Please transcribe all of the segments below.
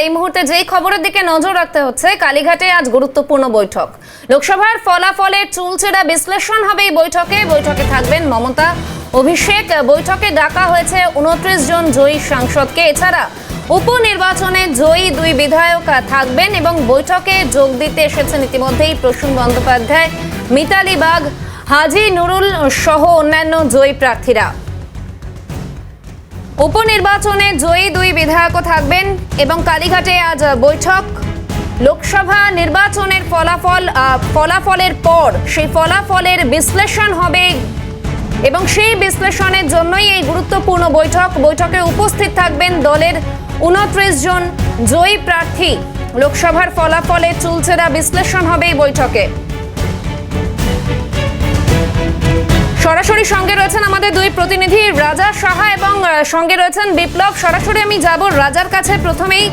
এই মুহূর্তে যেই খবরের দিকে নজর রাখতে হচ্ছে, কালীঘাটে আজ গুরুত্বপূর্ণ বৈঠক। লোকসভার ফলাফলের চুলচেরা বিশ্লেষণ হবে এই বৈঠকে থাকবেন মমতা, অভিষেক। বৈঠকে ডাকা হয়েছে 29 জন জয়ী সাংসদকে। এছাড়া উপনির্বাচনে জয়ী 2 বিধায়ক থাকবেন এবং বৈঠকে যোগ দিতে এসেছেন ইতিমধ্যেই প্রসূন বন্দ্যোপাধ্যায়, মিতালি বাগ, হাজি নুরুল সহ অন্যান্য জয়ী প্রার্থীরা। উপনির্বাচনে জয়ী 2 বিধায়কও থাকবেন এবং কালীঘাটে আজ বৈঠক। লোকসভা নির্বাচনের ফলাফলের পর সেই ফলাফলের বিশ্লেষণ হবে এবং সেই বিশ্লেষণের জন্যই এই গুরুত্বপূর্ণ বৈঠকে উপস্থিত থাকবেন দলের 29 জন জয়ী প্রার্থী। লোকসভার ফলাফলের চুলচেরা বিশ্লেষণ হবে এই বৈঠকে। সরাসরি সঙ্গে রয়েছেন আমাদের 2 প্রতিনিধি, রাজা সাহা এবং সঙ্গে রয়েছেন বিপ্লব। সরাসরি আমি যাব রাজার কাছে প্রথমেই।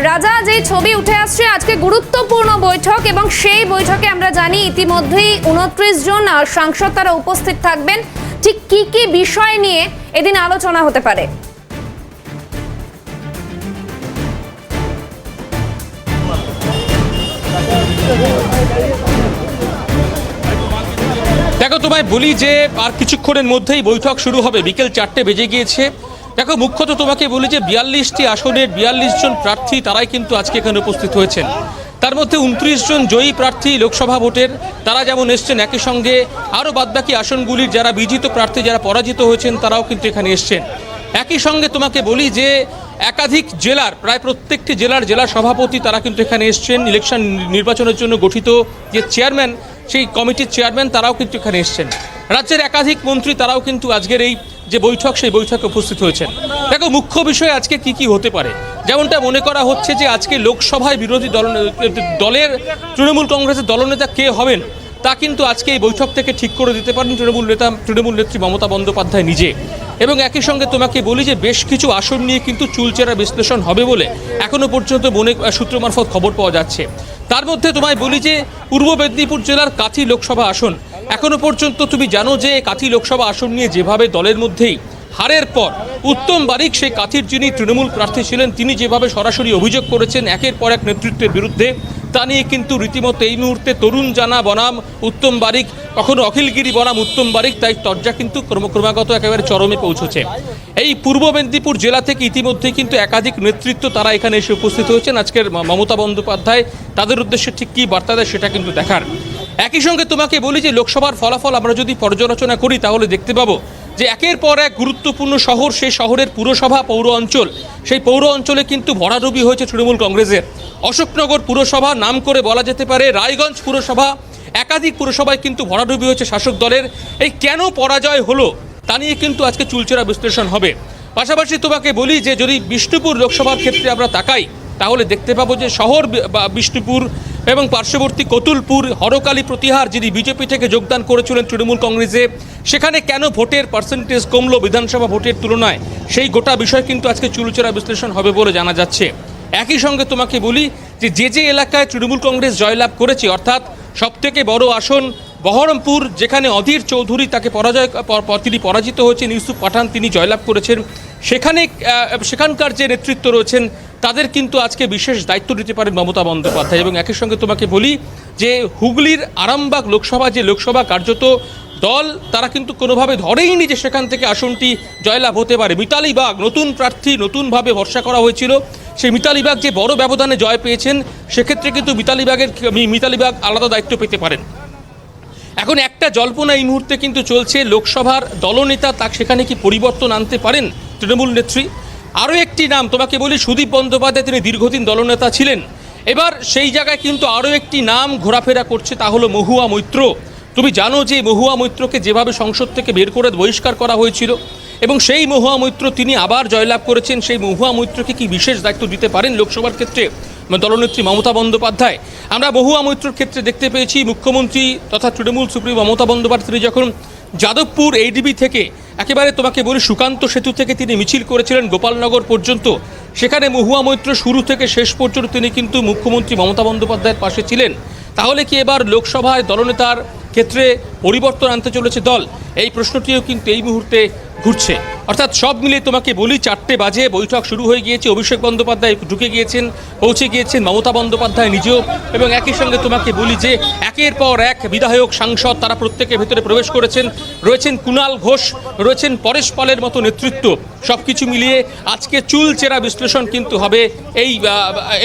রাজা, যে ছবি উঠে আসছে আজকে গুরুত্বপূর্ণ বৈঠক এবং সেই বৈঠকে আমরা জানি ইতিমধ্যেই 29 জন সাংসদ তারা উপস্থিত থাকবেন। ঠিক কি কি বিষয় নিয়ে এদিন আলোচনা হতে পারে? দেখো, তোমায় বলি যে আর কিছুক্ষণের মধ্যেই বৈঠক শুরু হবে। বিকেল 4টে বেজে গিয়েছে। দেখো, মুখ্যত তোমাকে বলি যে 42টি আসনের 42 জন প্রার্থী তারাই কিন্তু আজকে এখানে উপস্থিত হয়েছেন। তার মধ্যে 29 জন জয়ী প্রার্থী লোকসভা ভোটের, তারা যেমন এসছেন, একই সঙ্গে আরও বাদবাকি আসনগুলির যারা বিজিত প্রার্থী, যারা পরাজিত হয়েছেন, তারাও কিন্তু এখানে এসছেন। একই সঙ্গে তোমাকে বলি যে একাধিক জেলার, প্রায় প্রত্যেকটি জেলা সভাপতি তারা কিন্তু এখানে এসছেন। ইলেকশন নির্বাচনের জন্য গঠিত যে চেয়ারম্যান, সেই কমিটির চেয়ারম্যান তারাও কিন্তু এখানে এসছেন। রাজ্যের একাধিক মন্ত্রী তারাও কিন্তু আজকের এই যে বৈঠক, সেই বৈঠকে উপস্থিত হয়েছেন। দেখো, মুখ্য বিষয় আজকে কি হতে পারে, যেমনটা মনে করা হচ্ছে যে আজকে লোকসভায় বিরোধী দলের তৃণমূল কংগ্রেসের দলনেতা কে হবেন তা কিন্তু আজকে এই বৈঠক থেকে ঠিক করে দিতে পারেন তৃণমূল নেত্রী মমতা বন্দ্যোপাধ্যায় নিজে। এবং একই সঙ্গে তোমাকে বলি যে বেশ কিছু আসন নিয়ে কিন্তু চুলচেরা বিশ্লেষণ হবে বলে এখনো পর্যন্ত সূত্র মারফত খবর পাওয়া যাচ্ছে। তার মধ্যে তোমায় বলি যে পূর্ব মেদিনীপুর জেলার কাথি লোকসভা আসন, এখনো পর্যন্ত তুমি জানো যে কাথি লোকসভা আসন নিয়ে যেভাবে দলের মধ্যেই হারের পর উত্তম বারিক, সেই কাথির যিনি তৃণমূল প্রার্থী ছিলেন, তিনি যেভাবে সরাসরি অভিযোগ করেছেন একের পর এক নেতৃত্বের বিরুদ্ধে, তা নিয়ে কিন্তু রীতিমতো এই মুহূর্তে তরুণ জানা বনাম উত্তম বারিক, কখনো অখিলগিরি বনাম উত্তম বারিক, তাই চর্চা কিন্তু ক্রমাগত একেবারে চরমে পৌঁছেছে। এই পূর্ব মেদিনীপুর জেলা থেকে ইতিমধ্যে কিন্তু একাধিক নেতৃত্ব তারা এখানে এসে উপস্থিত হয়েছেন। আজকের মমতা বন্দ্যোপাধ্যায় তাদের উদ্দেশ্যে ঠিক কী বার্তা দেয় সেটা কিন্তু দেখার। একই সঙ্গে তোমাকে বলি যে লোকসভার ফলাফল আমরা যদি পর্যালোচনা করি তাহলে দেখতে পাবো যে একের পর এক গুরুত্বপূর্ণ শহর, সেই শহরের পুরসভা, পৌর অঞ্চল, সেই পৌর অঞ্চলে কিন্তু ভরাডুবি হয়েছে তৃণমূল কংগ্রেসের। অশোকনগর পুরসভা, নাম করে বলা যেতে পারে রায়গঞ্জ পুরসভা, একাধিক পুরসভায় কিন্তু ভরাডুবি হয়েছে শাসক দলের। এই কেন পরাজয় হলো তা নিয়ে কিন্তু আজকে চুলচেরা বিশ্লেষণ হবে। পাশাপাশি তোমাকে বলি যে যদি বিষ্ণুপুর লোকসভার ক্ষেত্রে আমরা তাকাই তাহলে দেখতে পাবো যে শহর বিষ্ণুপুর এবং পার্শ্ববর্তী কতুলপুর, হরকালী প্রতিহার, যিনি বিজেপি থেকে যোগদান করেছিলেন তৃণমূল কংগ্রেসে, সেখানে কেন ভোটের পার্সেন্টেজ কমলো বিধানসভা ভোটের তুলনায়, সেই গোটা বিষয় কিন্তু আজকে চুলচেরা বিশ্লেষণ হবে বলে জানা যাচ্ছে। একই সঙ্গে তোমাকে বলি যে এলাকায় তৃণমূল কংগ্রেস জয়লাভ করেছে, অর্থাৎ সবথেকে বড় আসন বহরমপুর, যেখানে অধীর চৌধুরী তিনি পরাজিত হয়েছেন, ইউসুফ পাঠান তিনি জয়লাভ করেছেন, সেখানকার যে নেতৃত্ব রয়েছেন তাদের কিন্তু আজকে বিশেষ দায়িত্ব দিতে পারেন মমতা বন্দ্যোপাধ্যায়। এবং একই সঙ্গে তোমাকে বলি যে হুগলির আরামবাগ লোকসভা কার্যত দল তারা কিন্তু কোনোভাবে ধরেইনি যে সেখান থেকে আসনটি জয়লাভ হতে পারে। মিতালি বাগ নতুন প্রার্থী, নতুনভাবে ভরসা করা হয়েছিল, সেই মিতালি বাগ যে বড় ব্যবধানে জয় পেয়েছেন, সেক্ষেত্রে কিন্তু মিতালি বাগ আলাদা দায়িত্ব পেতে পারেন। এখন একটা জল্পনা এই মুহূর্তে কিন্তু চলছে, লোকসভার দলনেতা সেখানে কি পরিবর্তন আনতে পারেন তৃণমূল নেত্রী? আরও একটি নাম তোমাকে বলি, সুদীপ বন্দ্যোপাধ্যায়, তিনি দীর্ঘদিন দলনেতা ছিলেন। এবার সেই জায়গায় কিন্তু আরও একটি নাম ঘোরাফেরা করছে, তা হলো মহুয়া মৈত্র। তুমি জানো যে মহুয়া মৈত্রকে যেভাবে সংসদ থেকে বের করে বহিষ্কার করা হয়েছিল এবং সেই মহুয়া মৈত্র তিনি আবার জয়লাভ করেছেন, সেই মহুয়া মৈত্রকে কি বিশেষ দায়িত্ব দিতে পারেন লোকসভার ক্ষেত্রে দলনেত্রী মমতা বন্দ্যোপাধ্যায়? আমরা মহুয়া মৈত্রর ক্ষেত্রে দেখতে পেয়েছি মুখ্যমন্ত্রী তথা তৃণমূল সুপ্রিমো মমতা বন্দ্যোপাধ্যায় তিনি যখন যাদবপুর এইডিবি থেকে একেবারে তোমাকে বলি সুকান্ত সেতু থেকে তিনি মিছিল করেছিলেন গোপালনগর পর্যন্ত, সেখানে মহুয়া মৈত্র শুরু থেকে শেষ পর্যন্ত তিনি কিন্তু মুখ্যমন্ত্রী মমতা বন্দ্যোপাধ্যায়ের পাশে ছিলেন। তাহলে কি এবার লোকসভায় দলনেতার ক্ষেত্রে পরিবর্তন আনতে চলেছে দল? এই প্রশ্নটিও কিন্তু এই মুহূর্তে ঘুরছে। অর্থাৎ সব মিলিয়ে তোমাকে বলি 4টে বাজে বৈঠক শুরু হয়ে গিয়েছে। অভিষেক বন্দ্যোপাধ্যায় ঢুকে গিয়েছেন, পৌঁছে গিয়েছেন মমতা বন্দ্যোপাধ্যায় নিজেও, এবং একই সঙ্গে তোমাকে বলি যে একের পর এক বিধায়ক সাংসদ তারা প্রত্যেকের ভেতরে প্রবেশ করেছেন। রয়েছেন কুণাল ঘোষ, রয়েছেন পরেশ পালের মতো নেতৃত্ব। সব কিছু মিলিয়ে আজকে চুলচেরা বিশ্লেষণ কিন্তু হবে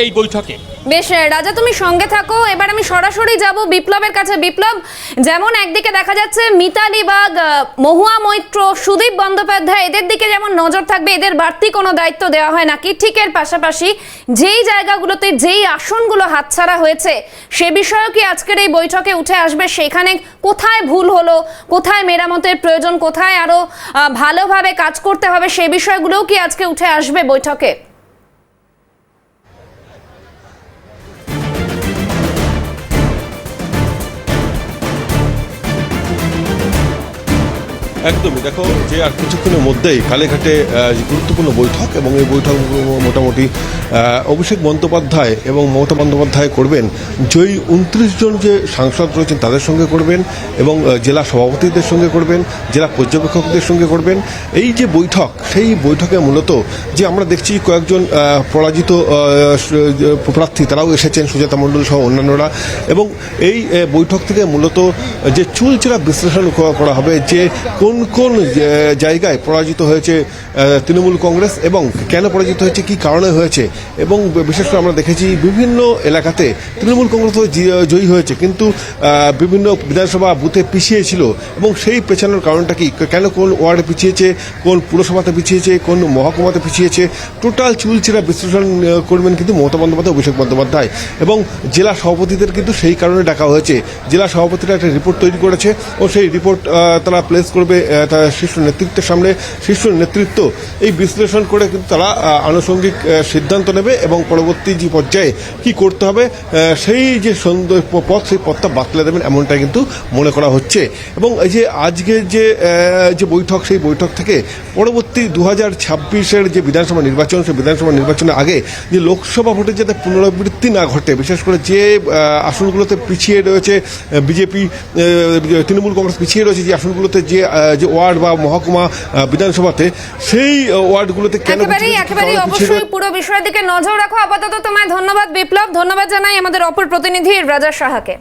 এই বৈঠকে। বেশ রাজা, তুমি সঙ্গে থাকো। এবার আমি সরাসরি যাব বিপ্লবের কাছে। বিপ্লব, যেমন একদিকে দেখা যাচ্ছে মিতালি বাগ, মহুয়া মৈত্র, সুদীপ বন্দ্যোপাধ্যায়, এদের দিকে যেমন নজর থাকবে, এদের বাড়তি কোনো দায়িত্ব দেওয়া হয় নাকি, ঠিক এর পাশাপাশি যেই জায়গাগুলোতে যেই আসনগুলো হাতছাড়া হয়েছে সে বিষয়েও কি আজকের এই বৈঠকে উঠে আসবে? সেখানে কোথায় ভুল হলো, কোথায় মেরামতের প্রয়োজন, কোথায় আরো ভালোভাবে কাজ করতে হবে, সে বিষয়গুলোও কি আজকে উঠে আসবে বৈঠকে? একদমই, দেখো যে আর কিছুক্ষণের মধ্যেই কালীঘাটে গুরুত্বপূর্ণ বৈঠক, এবং এই বৈঠক মোটামুটি অভিষেক বন্দ্যোপাধ্যায় এবং মমতা বন্দ্যোপাধ্যায় করবেন। জয়ী 29 জন যে সাংসদ রয়েছেন তাদের সঙ্গে করবেন, এবং জেলা সভাপতিদের সঙ্গে করবেন, জেলা পর্যবেক্ষকদের সঙ্গে করবেন। এই যে বৈঠক, সেই বৈঠকে মূলত যে আমরা দেখছি কয়েকজন পরাজিত প্রার্থী তারাও এসেছেন, সুজাতা মণ্ডল সহ অন্যান্যরা, এবং এই বৈঠক থেকে মূলত যে চুলচেরা বিশ্লেষণ করা হবে যে কোন কোন জায়গায় পরাজিত হয়েছে তৃণমূল কংগ্রেস এবং কেন পরাজিত হয়েছে, কি কারণে হয়েছে। এবং বিশেষ করে আমরা দেখেছি বিভিন্ন এলাকাতে তৃণমূল কংগ্রেস জয়ী হয়েছে, কিন্তু বিভিন্ন বিধানসভা বুথে পিছিয়ে ছিল, এবং সেই পেছানোর কারণটা কি, কেন কোন ওয়ার্ডে পিছিয়েছে, কোন পুরসভাতে পিছিয়েছে, কোন মহকুমাতে পিছিয়েছে, টোটাল চুলচেরা বিশ্লেষণ করবেন কিন্তু মমতা বন্দ্যোপাধ্যায়, অভিষেক বন্দ্যোপাধ্যায়। এবং জেলা সভাপতিদের কিন্তু সেই কারণে ডাকা হয়েছে। জেলা সভাপতিরা একটা রিপোর্ট তৈরি করেছে, ও সেই রিপোর্ট তারা প্লেস করবে শীর্ষ নেতৃত্বের সামনে। শীর্ষ নেতৃত্ব এই বিশ্লেষণ করে কিন্তু তারা আনুষঙ্গিক সিদ্ধান্ত নেবে, এবং পরবর্তী যে পর্যায়ে কি করতে হবে সেই যে পথ, সেই পথটা বাতলে দেবেন, এমনটাই কিন্তু মনে করা হচ্ছে। এবং এই যে আজকে যে বৈঠক, সেই বৈঠক থেকে পরবর্তী 2026-এর যে বিধানসভা নির্বাচন, সেই বিধানসভা নির্বাচনের আগে যে লোকসভা ভোটের যাতে পুনরাবৃত্তি না ঘটে, বিশেষ করে যে আসনগুলোতে পিছিয়ে রয়েছে বিজেপি, তৃণমূল কংগ্রেস পিছিয়ে রয়েছে যে আসনগুলোতে, যে ওয়ার্ড বা মহকুমা বিধানসভাতে, সেই ওয়ার্ডগুলোতে কেন একেবারেই অবশ্যই পুরো বিষয়ের দিকে নজর রাখো। আপাতত তোমায় ধন্যবাদ বিপ্লব, ধন্যবাদ জানাই আমাদের অপর প্রতিনিধি রাজা সাহাকে।